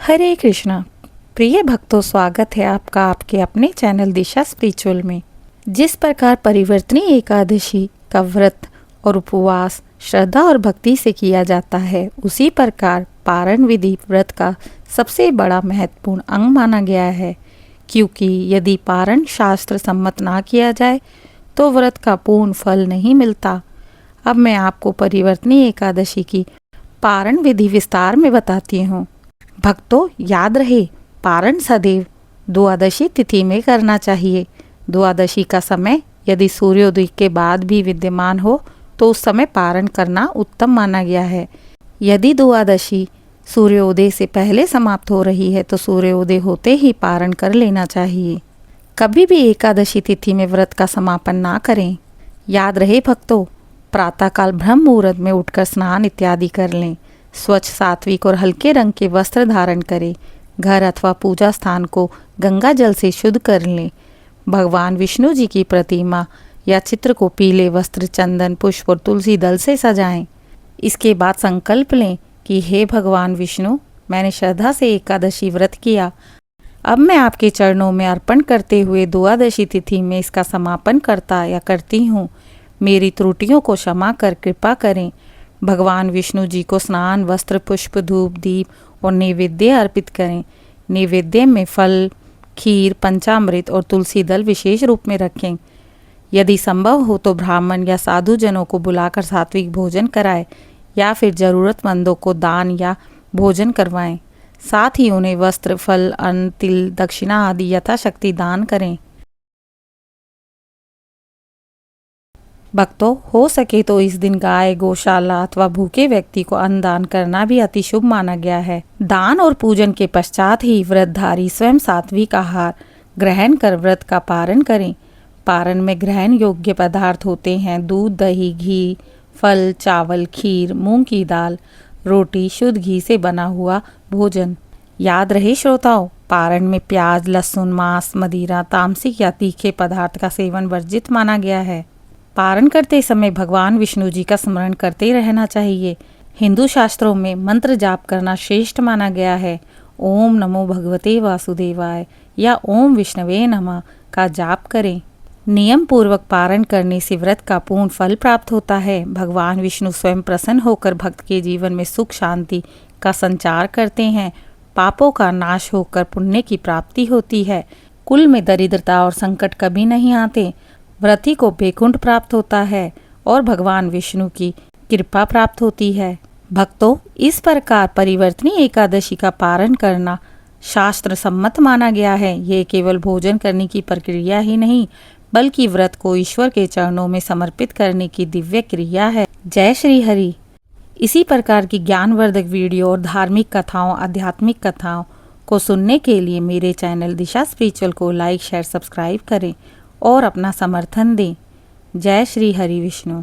हरे कृष्णा। प्रिय भक्तों, स्वागत है आपका आपके अपने चैनल दिशा स्पिरिचुअल में। जिस प्रकार परिवर्तनी एकादशी का व्रत और उपवास श्रद्धा और भक्ति से किया जाता है, उसी प्रकार पारण विधि व्रत का सबसे बड़ा महत्वपूर्ण अंग माना गया है। क्योंकि यदि पारण शास्त्र सम्मत ना किया जाए तो व्रत का पूर्ण फल नहीं मिलता। अब मैं आपको परिवर्तनी एकादशी की पारण विधि विस्तार में बताती हूँ। भक्तों, याद रहे, पारण सदैव द्वादशी तिथि में करना चाहिए। द्वादशी का समय यदि सूर्योदय के बाद भी विद्यमान हो तो उस समय पारण करना उत्तम माना गया है। यदि द्वादशी सूर्योदय से पहले समाप्त हो रही है तो सूर्योदय होते ही पारण कर लेना चाहिए। कभी भी एकादशी तिथि में व्रत का समापन ना करें। याद रहे भक्तों, प्रातःकाल ब्रह्म मुहूर्त में उठकर स्नान इत्यादि कर लें। स्वच्छ, सात्विक और हल्के रंग के वस्त्र धारण करें। घर अथवा पूजा स्थान को गंगा जल से शुद्ध कर लें। भगवान विष्णु जी की प्रतिमा या चित्र को पीले वस्त्र, चंदन, पुष्प और तुलसी दल से सजाएं। इसके बाद संकल्प लें कि हे भगवान विष्णु, मैंने श्रद्धा से एकादशी व्रत किया। अब मैं आपके चरणों में अर्पण करते हुए द्वादशी तिथि में इसका समापन करता या करती हूँ। मेरी त्रुटियों को क्षमा कर कृपा करें। भगवान विष्णु जी को स्नान, वस्त्र, पुष्प, धूप, दीप और नैवेद्य अर्पित करें। नैवेद्य में फल, खीर, पंचामृत और तुलसी दल विशेष रूप में रखें। यदि संभव हो तो ब्राह्मण या साधु जनों को बुलाकर सात्विक भोजन कराएं या फिर जरूरतमंदों को दान या भोजन करवाएं। साथ ही उन्हें वस्त्र, फल, अन्न, तिल, दक्षिणा आदि यथाशक्ति दान करें। भक्तों, हो सके तो इस दिन गाय, गौशाला अथवा भूखे व्यक्ति को अन्न दान करना भी अति शुभ माना गया है। दान और पूजन के पश्चात ही व्रतधारी स्वयं सात्विक आहार ग्रहण कर व्रत का पारण करें। पारण में ग्रहण योग्य पदार्थ होते हैं दूध, दही, घी, फल, चावल, खीर, मूंग की दाल, रोटी, शुद्ध घी से बना हुआ भोजन। याद रहे श्रोताओं, पारण में प्याज, लहसुन, मांस, मदिरा, तामसिक या तीखे पदार्थ का सेवन वर्जित माना गया है। पारण करते समय भगवान विष्णु जी का स्मरण करते रहना चाहिए। हिंदू शास्त्रों में मंत्र जाप करना श्रेष्ठ माना गया है। ओम नमो भगवते वासुदेवाय या ओम विष्णवे नमः का जाप करें। नियम पूर्वक पारण करने से व्रत का पूर्ण फल प्राप्त होता है। भगवान विष्णु स्वयं प्रसन्न होकर भक्त के जीवन में सुख शांति का संचार करते हैं। पापों का नाश होकर पुण्य की प्राप्ति होती है। कुल में दरिद्रता और संकट कभी नहीं आते। व्रती को वैकुंठ प्राप्त होता है और भगवान विष्णु की कृपा प्राप्त होती है। भक्तों, इस प्रकार परिवर्तनी एकादशी का पारण करना शास्त्र सम्मत माना गया है। ये केवल भोजन करने की प्रक्रिया ही नहीं, बल्कि व्रत को ईश्वर के चरणों में समर्पित करने की दिव्य क्रिया है। जय श्री हरि। इसी प्रकार की ज्ञानवर्धक वीडियो और धार्मिक कथाओं, आध्यात्मिक कथाओं को सुनने के लिए मेरे चैनल दिशा स्पिरिचुअल को लाइक, शेयर, सब्सक्राइब करें और अपना समर्थन दें। जय श्री हरि विष्णु।